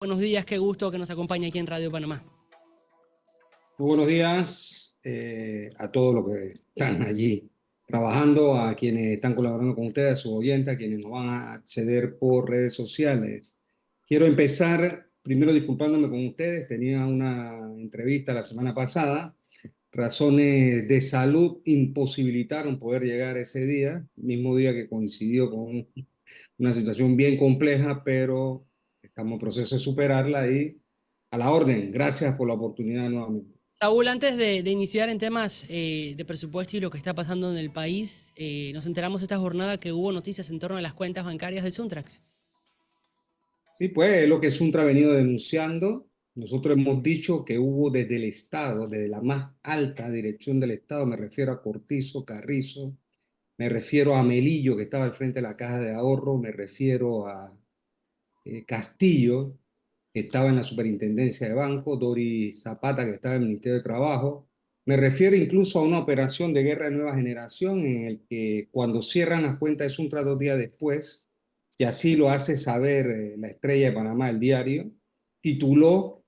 Buenos días, qué gusto que nos acompañe aquí en Radio Panamá. Muy buenos días a todos los que están allí trabajando, a quienes están colaborando con ustedes, a sus oyentes, a quienes nos van a acceder por redes sociales. Quiero empezar primero disculpándome con ustedes. Tenía una entrevista la semana pasada. Razones de salud imposibilitaron poder llegar ese día, mismo día que coincidió con una situación bien compleja, pero estamos en proceso de superarla y a la orden. Gracias por la oportunidad nuevamente. Saúl, antes de iniciar en temas de presupuesto y lo que está pasando en el país, nos enteramos esta jornada que hubo noticias en torno a las cuentas bancarias de Suntrax. Sí, pues es lo que Suntra ha venido denunciando. Nosotros hemos dicho que hubo desde el Estado, desde la más alta dirección del Estado, me refiero a Cortizo, Carrizo, me refiero a Melillo, que estaba al frente de la Caja de Ahorro, me refiero a Castillo, que estaba en la Superintendencia de Banco, Dori Zapata, que estaba en el Ministerio de Trabajo. Me refiero incluso a una operación de guerra de nueva generación en el que cuando cierran las cuentas de Suntra 2 días después, y así lo hace saber la Estrella de Panamá, el diario, tituló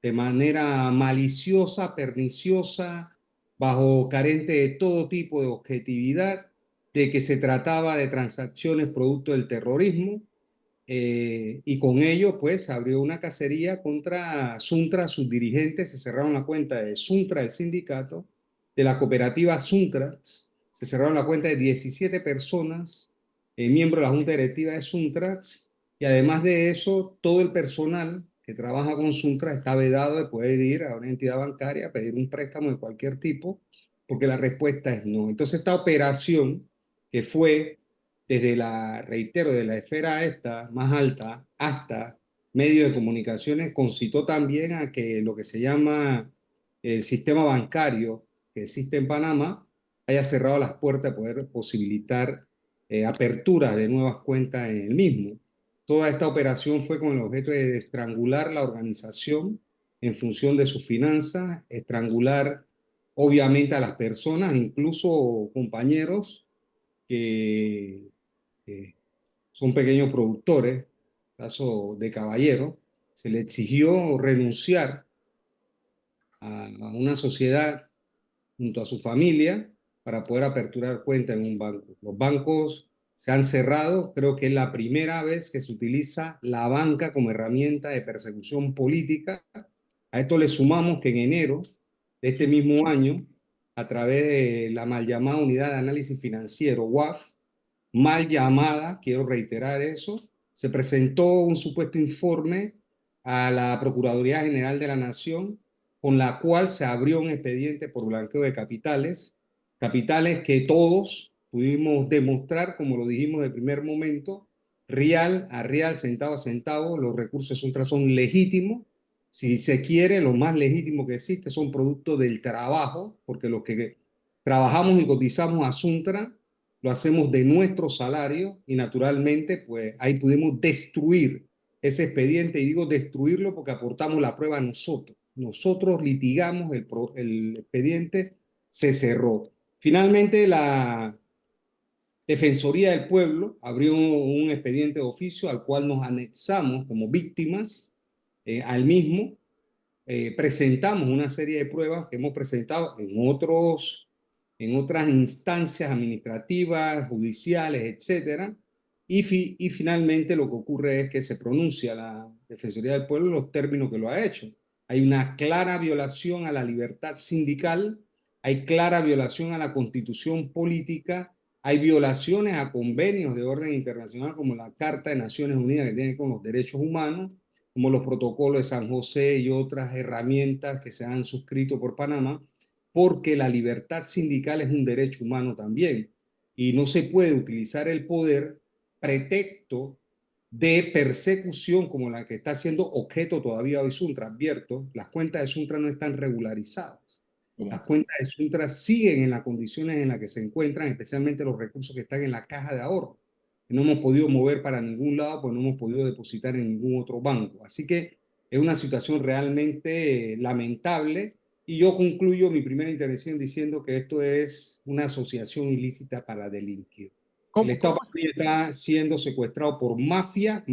de manera maliciosa, perniciosa, bajo carente de todo tipo de objetividad, de que se trataba de transacciones producto del terrorismo, y con ello, pues, abrió una cacería contra Suntra, sus dirigentes, se cerraron la cuenta de Suntra, el sindicato, de la cooperativa Suntrax, se cerraron la cuenta de 17 personas, miembros de la junta directiva de Suntrax, y además de eso, todo el personal que trabaja con Suntra está vedado de poder ir a una entidad bancaria a pedir un préstamo de cualquier tipo, porque la respuesta es no. Entonces, esta operación que fue desde la, reitero, de la esfera esta más alta hasta medios de comunicaciones, concitó también a que lo que se llama el sistema bancario que existe en Panamá haya cerrado las puertas de poder posibilitar apertura de nuevas cuentas en el mismo. Toda esta operación fue con el objeto de estrangular la organización en función de sus finanzas, estrangular obviamente a las personas, incluso compañeros que son pequeños productores, caso de Caballero, se le exigió renunciar a una sociedad junto a su familia para poder aperturar cuenta en un banco. Los bancos se han cerrado, creo que es la primera vez que se utiliza la banca como herramienta de persecución política. A esto le sumamos que en enero de este mismo año, a través de la mal llamada Unidad de Análisis Financiero, UAF, mal llamada, quiero reiterar eso, se presentó un supuesto informe a la Procuraduría General de la Nación, con la cual se abrió un expediente por blanqueo de capitales, capitales que todos pudimos demostrar, como lo dijimos de primer momento, real a real, centavo a centavo, los recursos de Suntra son legítimos. Si se quiere, lo más legítimo que existe son productos del trabajo, porque los que trabajamos y cotizamos a Suntra lo hacemos de nuestro salario y naturalmente pues ahí pudimos destruir ese expediente, y digo destruirlo porque aportamos la prueba nosotros. Nosotros litigamos el expediente, se cerró. Finalmente la Defensoría del Pueblo abrió un expediente de oficio al cual nos anexamos como víctimas al mismo. Presentamos una serie de pruebas que hemos presentado en otras instancias administrativas, judiciales, etcétera. Y finalmente lo que ocurre es que se pronuncia la Defensoría del Pueblo en los términos que lo ha hecho. Hay una clara violación a la libertad sindical, hay clara violación a la constitución política, hay violaciones a convenios de orden internacional como la Carta de Naciones Unidas que tiene con los derechos humanos, como los protocolos de San José y otras herramientas que se han suscrito por Panamá, porque la libertad sindical es un derecho humano también y no se puede utilizar el poder pretexto de persecución como la que está siendo objeto todavía hoy Suntra. Advierto, las cuentas de Suntra no están regularizadas. Las cuentas de Suntra siguen en las condiciones en las que se encuentran, especialmente los recursos que están en la caja de ahorro, que no hemos podido mover para ningún lado, pues no hemos podido depositar en ningún otro banco. Así que es una situación realmente lamentable, y yo concluyo mi primera intervención diciendo que esto es una asociación ilícita para delinquir. El ¿Cómo, Estado cómo? panameño está siendo secuestrado por mafias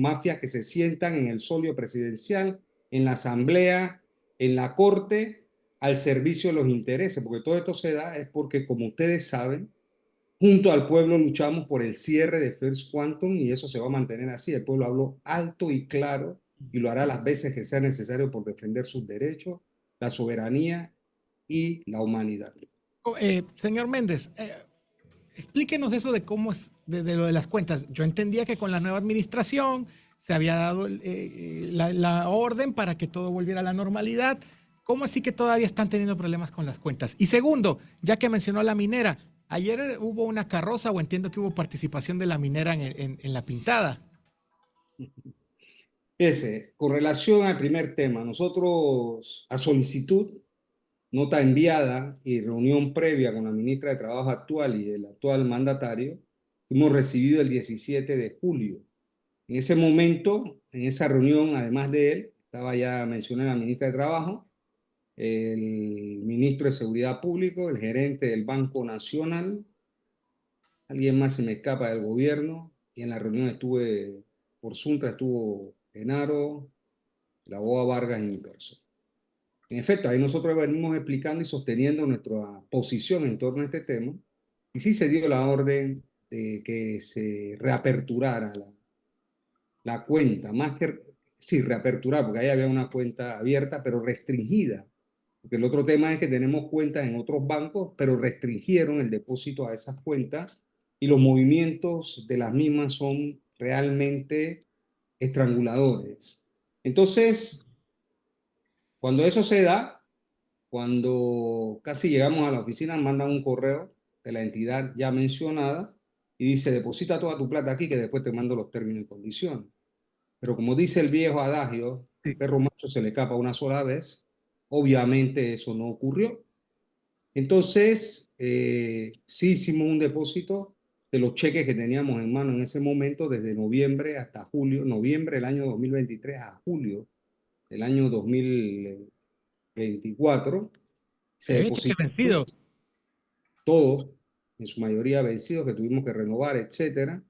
que se sientan en el solio presidencial, en la asamblea, en la corte, al servicio de los intereses, porque todo esto se da es porque, como ustedes saben, junto al pueblo luchamos por el cierre de First Quantum y eso se va a mantener así. El pueblo habló alto y claro y lo hará las veces que sea necesario por defender sus derechos, la soberanía y la humanidad. Señor Méndez, explíquenos eso de cómo es, de lo de las cuentas. Yo entendía que con la nueva administración se había dado la orden para que todo volviera a la normalidad. ¿Cómo así que todavía están teniendo problemas con las cuentas? Y segundo, ya que mencionó la minera, ayer hubo una carroza o entiendo que hubo participación de la minera en la pintada. Con relación al primer tema, nosotros a solicitud, nota enviada y reunión previa con la ministra de Trabajo actual y el actual mandatario, hemos recibido el 17 de julio. En ese momento, en esa reunión, además de él, estaba ya mencioné la ministra de Trabajo, el ministro de Seguridad Pública, el gerente del Banco Nacional, alguien más se me escapa del gobierno, y en la reunión estuve, por Suntra estuvo Genaro, la Boa Vargas y mi persona. En efecto, ahí nosotros venimos explicando y sosteniendo nuestra posición en torno a este tema, y sí se dio la orden de que se reaperturara la cuenta, más que, sí, reaperturar, porque ahí había una cuenta abierta, pero restringida. Porque el otro tema es que tenemos cuentas en otros bancos, pero restringieron el depósito a esas cuentas y los movimientos de las mismas son realmente estranguladores. Entonces, cuando eso se da, cuando casi llegamos a la oficina, mandan un correo de la entidad ya mencionada y dice, deposita toda tu plata aquí que después te mando los términos y condiciones. Pero como dice el viejo adagio, al Sí. perro macho se le capa una sola vez, obviamente eso no ocurrió. Entonces, sí hicimos un depósito de los cheques que teníamos en mano en ese momento, desde noviembre hasta julio, noviembre del año 2023 a julio del año 2024, se Había cheques depositaron vencidos. todos, en su mayoría vencidos, que tuvimos que renovar, etcétera,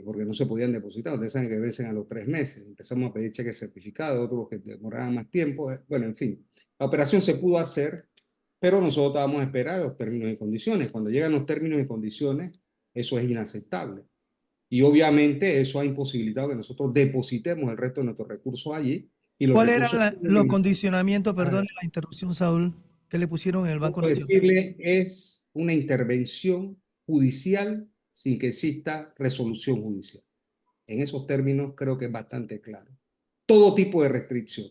porque no se podían depositar. Ustedes saben que vencen a los 3 meses. Empezamos a pedir cheques certificados, otros que demoraban más tiempo. Bueno, en fin, la operación se pudo hacer, pero nosotros estábamos a esperar los términos y condiciones. Cuando llegan los términos y condiciones, eso es inaceptable. Y obviamente eso ha imposibilitado que nosotros depositemos el resto de nuestros recursos allí. Y los ¿Cuáles eran recursos, los condicionamientos, perdón, la interrupción, Saúl, que le pusieron en el Banco puedo Nacional? decirle, es una intervención judicial sin que exista resolución judicial. En esos términos creo que es bastante claro. Todo tipo de restricción,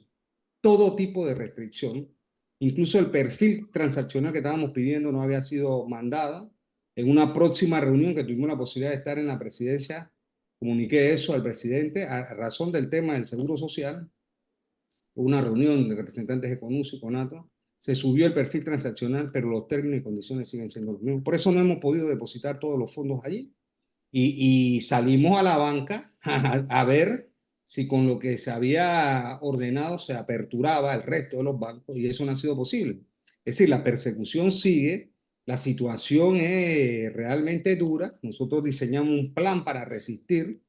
incluso el perfil transaccional que estábamos pidiendo no había sido mandado. En una próxima reunión que tuvimos la posibilidad de estar en la presidencia, comuniqué eso al presidente a razón del tema del seguro social, una reunión de representantes de CONUS y CONATO, se subió el perfil transaccional, pero los términos y condiciones siguen siendo los mismos. Por eso no hemos podido depositar todos los fondos allí. Y salimos a la banca a ver si con lo que se había ordenado se aperturaba el resto de los bancos y eso no ha sido posible. Es decir, la persecución sigue, la situación es realmente dura. Nosotros diseñamos un plan para resistir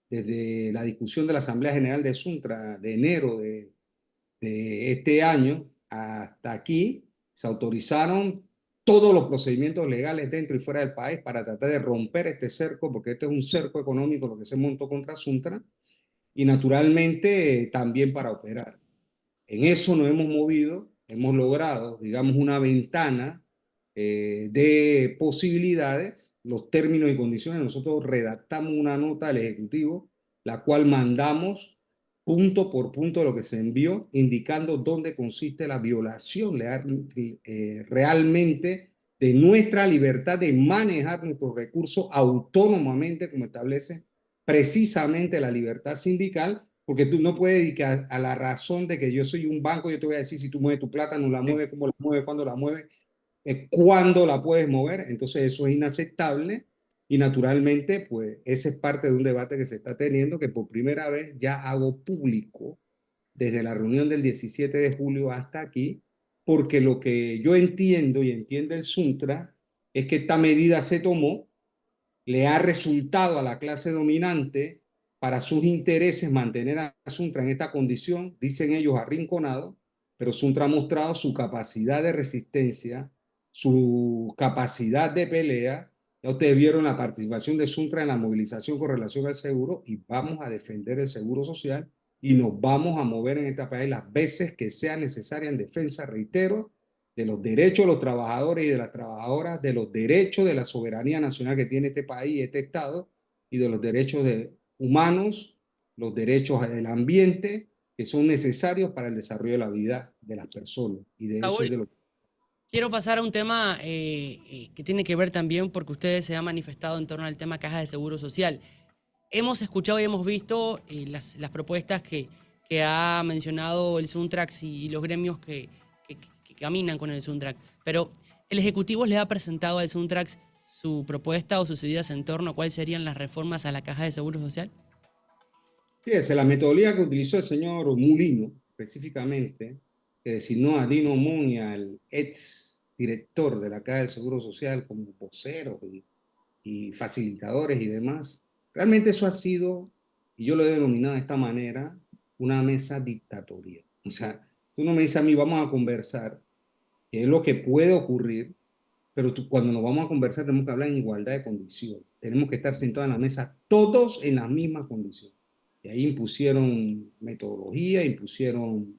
desde la discusión de la Asamblea General de Suntra de enero de este año hasta aquí. Se autorizaron todos los procedimientos legales dentro y fuera del país para tratar de romper este cerco, porque este es un cerco económico lo que se montó contra Suntra, y naturalmente también para operar. En eso nos hemos movido, hemos logrado, digamos, una ventana de posibilidades, los términos y condiciones. Nosotros redactamos una nota al Ejecutivo, la cual mandamos punto por punto de lo que se envió, indicando dónde consiste la violación realmente de nuestra libertad de manejar nuestros recursos autónomamente, como establece precisamente la libertad sindical, porque tú no puedes dedicar a la razón de que yo soy un banco, yo te voy a decir si tú mueves tu plata, no la mueves, cómo la mueves, cuándo la mueves, cuándo la puedes mover. Entonces eso es inaceptable y naturalmente pues ese es parte de un debate que se está teniendo, que por primera vez ya hago público desde la reunión del 17 de julio hasta aquí, porque lo que yo entiendo y entiende el Suntra es que esta medida se tomó le ha resultado a la clase dominante para sus intereses mantener a Suntra en esta condición, dicen ellos arrinconado, pero Suntra ha mostrado su capacidad de resistencia, su capacidad de pelea. Ya ustedes vieron la participación de Suntra en la movilización con relación al seguro y vamos a defender el seguro social y nos vamos a mover en este país las veces que sea necesaria en defensa, reitero, de los derechos de los trabajadores y de las trabajadoras, de los derechos de la soberanía nacional que tiene este país, este Estado, y de los derechos humanos, los derechos del ambiente, que son necesarios para el desarrollo de la vida de las personas. Y de eso es Saúl, de lo que... quiero pasar a un tema que tiene que ver también porque ustedes se han manifestado en torno al tema caja de seguro social. Hemos escuchado y hemos visto las propuestas que ha mencionado el Suntrax y los gremios que caminan con el Suntrax, pero ¿el Ejecutivo le ha presentado al Suntrax su propuesta o sus ideas en torno a cuáles serían las reformas a la caja de seguro social? Fíjese, la metodología que utilizó el señor Mulino, específicamente, que designó a Dino Mon, al ex director de la Caja del Seguro Social, como voceros y facilitadores y demás, realmente eso ha sido, y yo lo he denominado de esta manera, una mesa dictatorial. O sea, tú no me dices a mí, vamos a conversar, que es lo que puede ocurrir, pero cuando nos vamos a conversar tenemos que hablar en igualdad de condiciones. Tenemos que estar sentados en la mesa todos en las mismas condiciones. Y ahí impusieron metodología, impusieron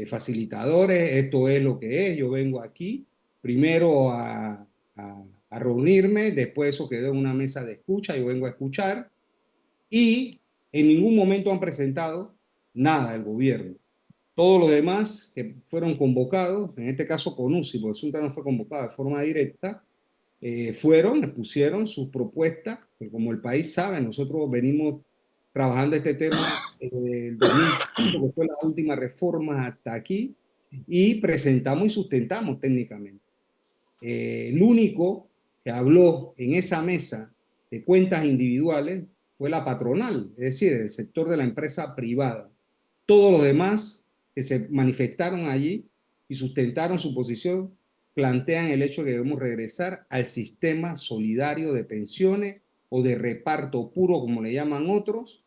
facilitadores, esto es lo que es, yo vengo aquí primero a reunirme, después eso quedó en una mesa de escucha, yo vengo a escuchar, y en ningún momento han presentado nada del gobierno. Todos los demás que fueron convocados, en este caso CONUSI, porque Suntra no fue convocado de forma directa, expusieron sus propuestas, que como el país sabe, nosotros venimos trabajando este tema el 2005, que fue la última reforma hasta aquí, y presentamos y sustentamos técnicamente. El único que habló en esa mesa de cuentas individuales fue la patronal, es decir, el sector de la empresa privada. Todos los demás que se manifestaron allí y sustentaron su posición plantean el hecho de que debemos regresar al sistema solidario de pensiones o de reparto puro, como le llaman otros,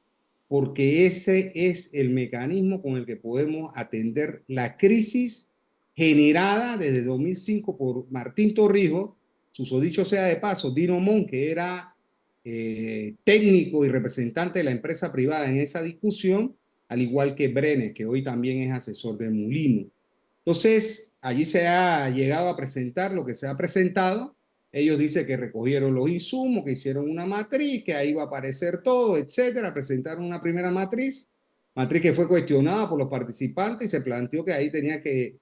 porque ese es el mecanismo con el que podemos atender la crisis generada desde 2005 por Martín Torrijos, susodicho sea de paso, Dino Mon, que era técnico y representante de la empresa privada en esa discusión, al igual que Brenes, que hoy también es asesor de Mulino. Entonces, allí se ha llegado a presentar lo que se ha presentado. Ellos dicen que recogieron los insumos, que hicieron una matriz, que ahí va a aparecer todo, etcétera. Presentaron una primera matriz que fue cuestionada por los participantes y se planteó que ahí tenía que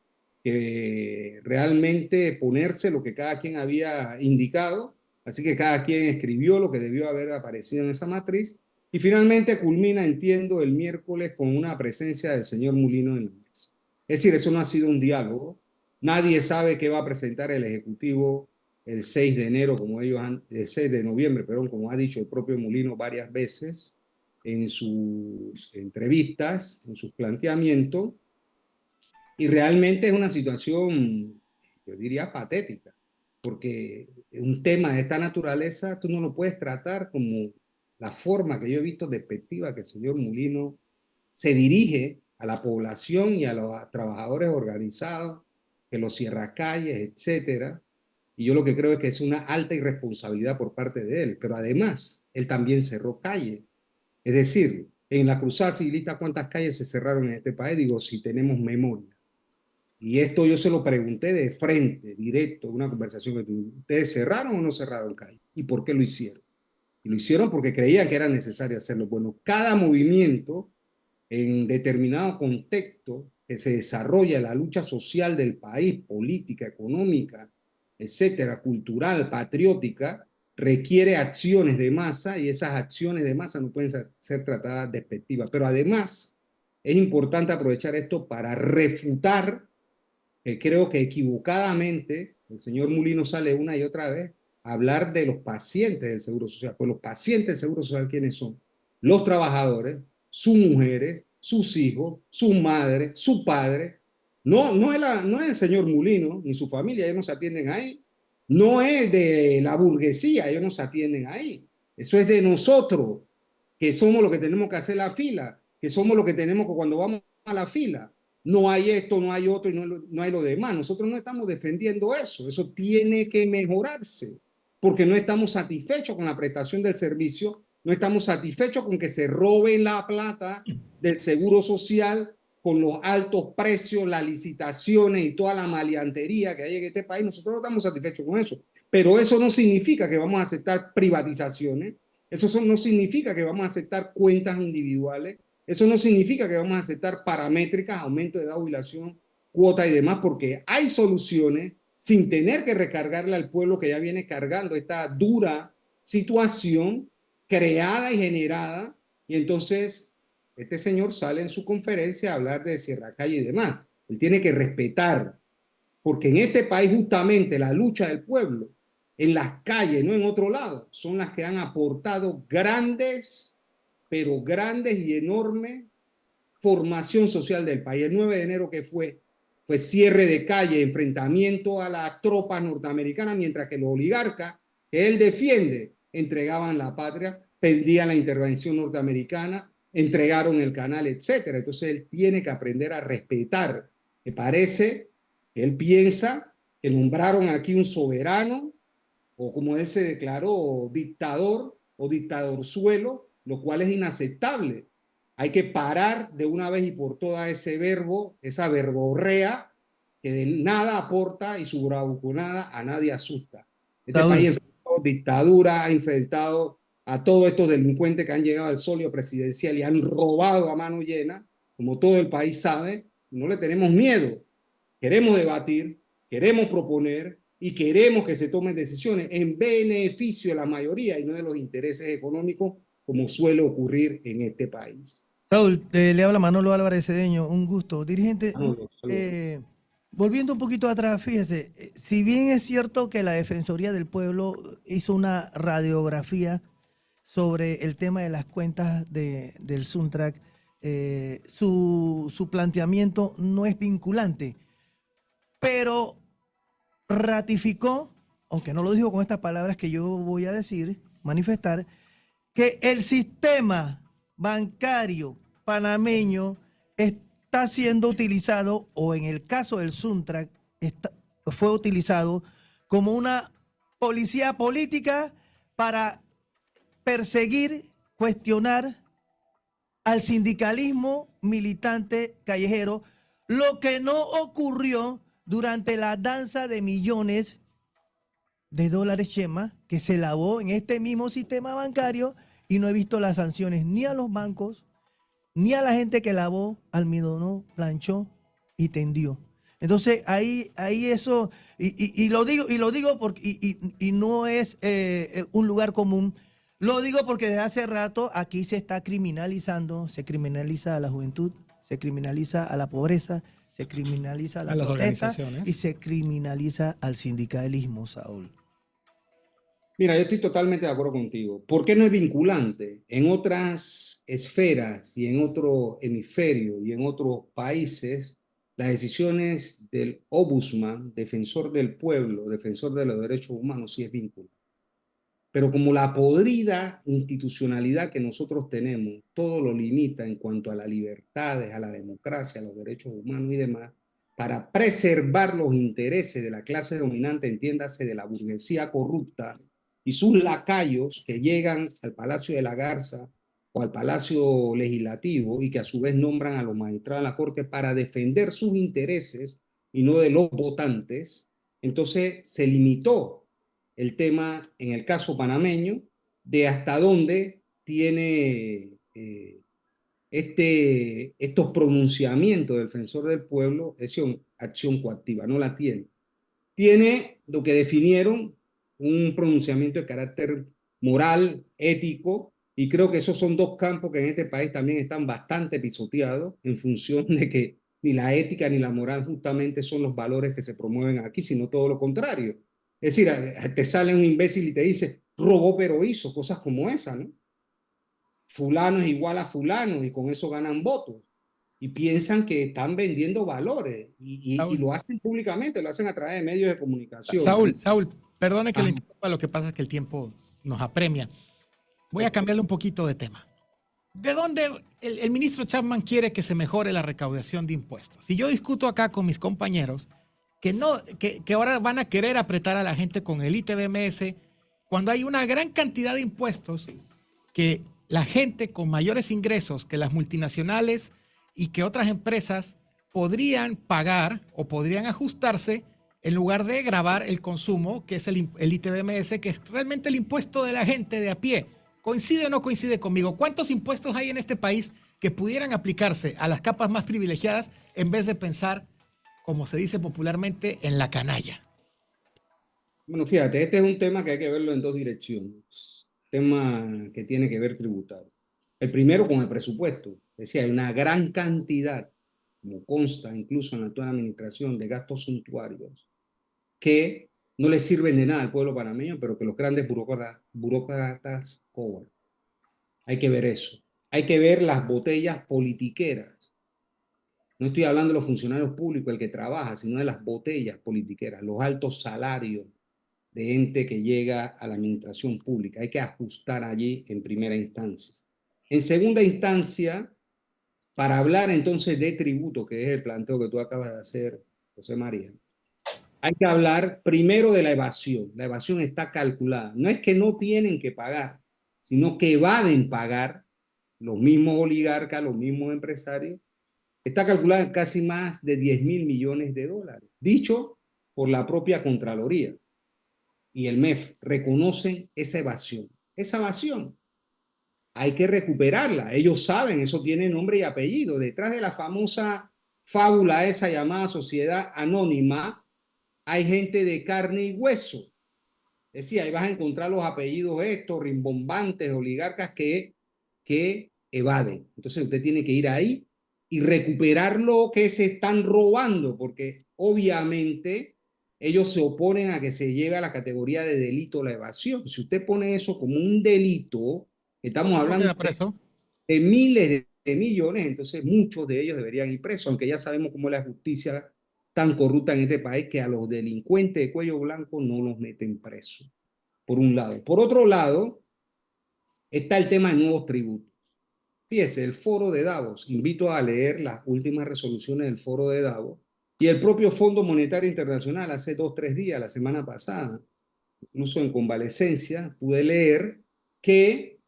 realmente ponerse lo que cada quien había indicado. Así que cada quien escribió lo que debió haber aparecido en esa matriz. Y finalmente culmina, entiendo, el miércoles con una presencia del señor Mulino en la mesa. Es decir, eso no ha sido un diálogo. Nadie sabe qué va a presentar el Ejecutivo el 6 de enero, el 6 de noviembre, perdón, como ha dicho el propio Mulino varias veces en sus entrevistas, en sus planteamientos. Y realmente es una situación, yo diría, patética, porque un tema de esta naturaleza tú no lo puedes tratar como la forma que yo he visto despectiva que el señor Mulino se dirige a la población y a los trabajadores organizados, que los cierra calles, etcétera. Y yo lo que creo es que es una alta irresponsabilidad por parte de él, pero además él también cerró calles. Es decir, en la cruzada civilista, ¿cuántas calles se cerraron en este país? Digo, si tenemos memoria. Y esto yo se lo pregunté de frente, directo, en una conversación que tuvimos. ¿Ustedes cerraron o no cerraron calles? ¿Y por qué lo hicieron? Y lo hicieron porque creían que era necesario hacerlo. Bueno, cada movimiento en determinado contexto que se desarrolla la lucha social del país, política, económica, etcétera, cultural, patriótica, requiere acciones de masa y esas acciones de masa no pueden ser tratadas despectivas. Pero además es importante aprovechar esto para refutar que creo que equivocadamente el señor Mulino sale una y otra vez a hablar de los pacientes del Seguro Social. Pues los pacientes del Seguro Social, ¿quiénes son? Los trabajadores, sus mujeres, sus hijos, sus madres, su padre. No es el señor Mulino ni su familia, ellos no se atienden ahí. No es de la burguesía, ellos no se atienden ahí. Eso es de nosotros, que somos los que tenemos que hacer la fila, que somos los que tenemos que cuando vamos a la fila, no hay esto, no hay otro y no hay lo demás. Nosotros no estamos defendiendo eso. Eso tiene que mejorarse porque no estamos satisfechos con la prestación del servicio, no estamos satisfechos con que se roben la plata del seguro social con los altos precios, las licitaciones y toda la maleantería que hay en este país. Nosotros no estamos satisfechos con eso. Pero eso no significa que vamos a aceptar privatizaciones, eso no significa que vamos a aceptar cuentas individuales, eso no significa que vamos a aceptar paramétricas, aumento de edad, jubilación, cuota y demás, porque hay soluciones sin tener que recargarle al pueblo que ya viene cargando esta dura situación creada y generada. Y entonces este señor sale en su conferencia a hablar de Sierra Calle y demás. Él tiene que respetar, porque en este país justamente la lucha del pueblo en las calles, no en otro lado, son las que han aportado grandes, pero grandes y enormes formación social del país. El 9 de enero que fue cierre de calle, enfrentamiento a las tropas norteamericanas, mientras que los oligarcas que él defiende entregaban la patria, pedían la intervención norteamericana, entregaron el canal, etcétera. Entonces él tiene que aprender a respetar. Me parece que él piensa que nombraron aquí un soberano, o como él se declaró, dictador o dictadorzuelo, lo cual es inaceptable. Hay que parar de una vez y por todas ese verbo, esa verborrea que de nada aporta y su bravuconada a nadie asusta. Este Saúl, país ha enfrentado dictadura, ha enfrentado a todos estos delincuentes que han llegado al solio presidencial y han robado a mano llena, como todo el país sabe. No le tenemos miedo. Queremos debatir, queremos proponer y queremos que se tomen decisiones en beneficio de la mayoría y no de los intereses económicos, como suele ocurrir en este país. Raúl, le habla Manolo Álvarez Cedeño, un gusto. Dirigente, Saludos. volviendo un poquito atrás, fíjese, si bien es cierto que la Defensoría del Pueblo hizo una radiografía sobre el tema de las cuentas del Suntrack, su planteamiento no es vinculante, pero ratificó, aunque no lo dijo con estas palabras que yo voy a decir, manifestar, que el sistema bancario panameño está siendo utilizado, o en el caso del Suntrack, fue utilizado como una policía política para perseguir, cuestionar al sindicalismo militante callejero, lo que no ocurrió durante la danza de millones de dólares, Chema, que se lavó en este mismo sistema bancario, y no he visto las sanciones ni a los bancos, ni a la gente que lavó, almidonó, planchó y tendió. Entonces, ahí eso, y lo digo porque, y no es un lugar común, lo digo porque desde hace rato aquí se está criminalizando, se criminaliza a la juventud, se criminaliza a la pobreza, se criminaliza a la las protesta organizaciones y se criminaliza al sindicalismo, Saúl. Mira, yo estoy totalmente de acuerdo contigo. ¿Por qué no es vinculante? En otras esferas y en otro hemisferio y en otros países, las decisiones del ombudsman, defensor del pueblo, defensor de los derechos humanos, sí es vinculante. Pero como la podrida institucionalidad que nosotros tenemos, todo lo limita en cuanto a las libertades, a la democracia, a los derechos humanos y demás, para preservar los intereses de la clase dominante, entiéndase, de la burguesía corrupta y sus lacayos que llegan al Palacio de la Garza o al Palacio Legislativo y que a su vez nombran a los magistrados de la Corte para defender sus intereses y no de los votantes, entonces se limitó el tema, en el caso panameño, de hasta dónde tiene estos pronunciamientos del defensor del pueblo, esa acción coactiva, no la tiene. Tiene lo que definieron un pronunciamiento de carácter moral, ético, y creo que esos son dos campos que en este país también están bastante pisoteados en función de que ni la ética ni la moral justamente son los valores que se promueven aquí, sino todo lo contrario. Es decir, te sale un imbécil y te dice, robó pero hizo, cosas como esa, ¿no? Fulano es igual a fulano y con eso ganan votos. Y piensan que están vendiendo valores y lo hacen públicamente, lo hacen a través de medios de comunicación. Saúl, perdone que lo interrumpa, lo que pasa es que el tiempo nos apremia. Voy a cambiarle un poquito de tema. ¿De dónde el ministro Chapman quiere que se mejore la recaudación de impuestos? Si yo discuto acá con mis compañeros que ahora van a querer apretar a la gente con el ITBMS, cuando hay una gran cantidad de impuestos que la gente con mayores ingresos que las multinacionales y que otras empresas podrían pagar o podrían ajustarse en lugar de gravar el consumo, que es el ITBMS, que es realmente el impuesto de la gente de a pie. ¿Coincide o no coincide conmigo? ¿Cuántos impuestos hay en este país que pudieran aplicarse a las capas más privilegiadas en vez de pensar, como se dice popularmente, en la canalla? Bueno, fíjate, este es un tema que hay que verlo en dos direcciones. Tema que tiene que ver tributario. El primero con el presupuesto. Es decir, hay una gran cantidad, como consta incluso en la actual administración, de gastos suntuarios que no le sirven de nada al pueblo panameño, pero que los grandes burócratas cobran. Hay que ver eso. Hay que ver las botellas politiqueras. No estoy hablando de los funcionarios públicos, el que trabaja, sino de las botellas politiqueras, los altos salarios de ente que llega a la administración pública. Hay que ajustar allí en primera instancia. En segunda instancia, para hablar entonces de tributo, que es el planteo que tú acabas de hacer, José María, hay que hablar primero de la evasión. La evasión está calculada. No es que no tienen que pagar, sino que evaden pagar los mismos oligarcas, los mismos empresarios. Está calculada en casi más de 10.000 millones de dólares, dicho por la propia Contraloría y el MEF. Reconocen esa evasión. Esa evasión hay que recuperarla. Ellos saben, eso tiene nombre y apellido. Detrás de la famosa fábula esa llamada sociedad anónima, hay gente de carne y hueso. Es decir, ahí vas a encontrar los apellidos estos, rimbombantes, oligarcas que evaden. Entonces usted tiene que ir ahí y recuperar lo que se están robando, porque obviamente ellos se oponen a que se lleve a la categoría de delito la evasión. Si usted pone eso como un delito, estamos hablando de miles de millones, entonces muchos de ellos deberían ir presos, aunque ya sabemos cómo es la justicia tan corrupta en este país que a los delincuentes de cuello blanco no los meten presos, por un lado. Por otro lado, está el tema de nuevos tributos. Fíjese, el foro de Davos, invito a leer las últimas resoluciones del foro de Davos y el propio Fondo Monetario Internacional hace 2 o 3 días, la semana pasada, incluso en convalecencia, pude leer que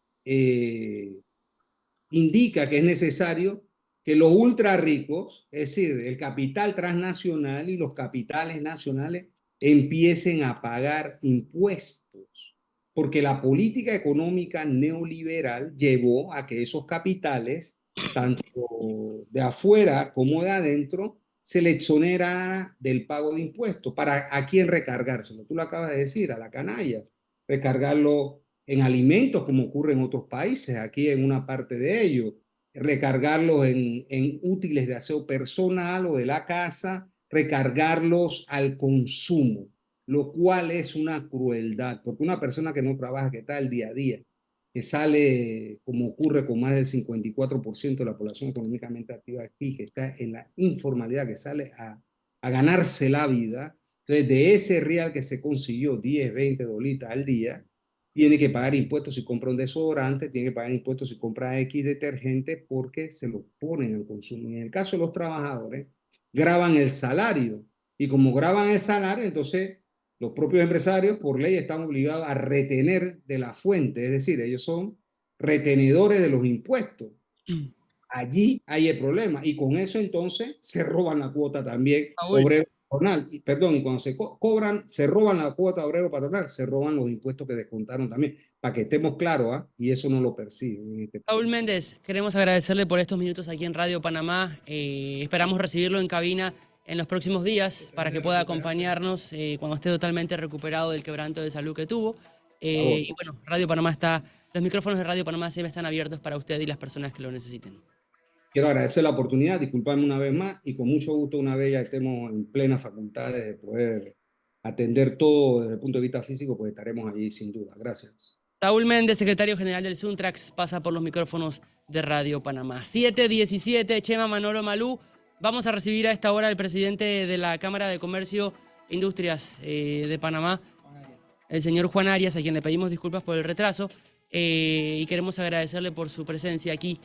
indica que es necesario que los ultra ricos, es decir, el capital transnacional y los capitales nacionales, empiecen a pagar impuestos, porque la política económica neoliberal llevó a que esos capitales, tanto de afuera como de adentro, se le exonera del pago de impuestos. ¿Para a quién recargárselo? Tú lo acabas de decir, a la canalla. Recargarlo en alimentos, como ocurre en otros países, aquí en una parte de ellos. Recargarlos en útiles de aseo personal o de la casa, recargarlos al consumo, lo cual es una crueldad, porque una persona que no trabaja, que está al día a día, que sale, como ocurre con más del 54% de la población económicamente activa aquí, que está en la informalidad, que sale a ganarse la vida, entonces de ese real que se consiguió 10, 20 dolitas al día, tiene que pagar impuestos si compra un desodorante, tiene que pagar impuestos si compra X detergente porque se lo ponen al consumo. Y en el caso de los trabajadores, graban el salario. Y como graban el salario, entonces los propios empresarios por ley están obligados a retener de la fuente, es decir, ellos son retenedores de los impuestos. Allí hay el problema y con eso entonces se roban la cuota también obrero patronal. Y, perdón, y cuando se cobran, se roban la cuota obrero patronal, se roban los impuestos que descontaron también, para que estemos claros, y eso no lo persiguen. Raúl Méndez, queremos agradecerle por estos minutos aquí en Radio Panamá. Esperamos recibirlo en cabina en los próximos días para que pueda acompañarnos cuando esté totalmente recuperado del quebranto de salud que tuvo. Y bueno, Radio Panamá está, los micrófonos de Radio Panamá siempre están abiertos para usted y las personas que lo necesiten. Quiero agradecer la oportunidad, disculparme una vez más y con mucho gusto una vez ya estemos en plenas facultades de poder atender todo desde el punto de vista físico, pues estaremos allí sin duda. Gracias. Raúl Méndez, secretario general del Suntrax, pasa por los micrófonos de Radio Panamá. 7:17, Chema Manolo Malú. Vamos a recibir a esta hora al presidente de la Cámara de Comercio e Industrias de Panamá, el señor Juan Arias, a quien le pedimos disculpas por el retraso. y queremos agradecerle por su presencia aquí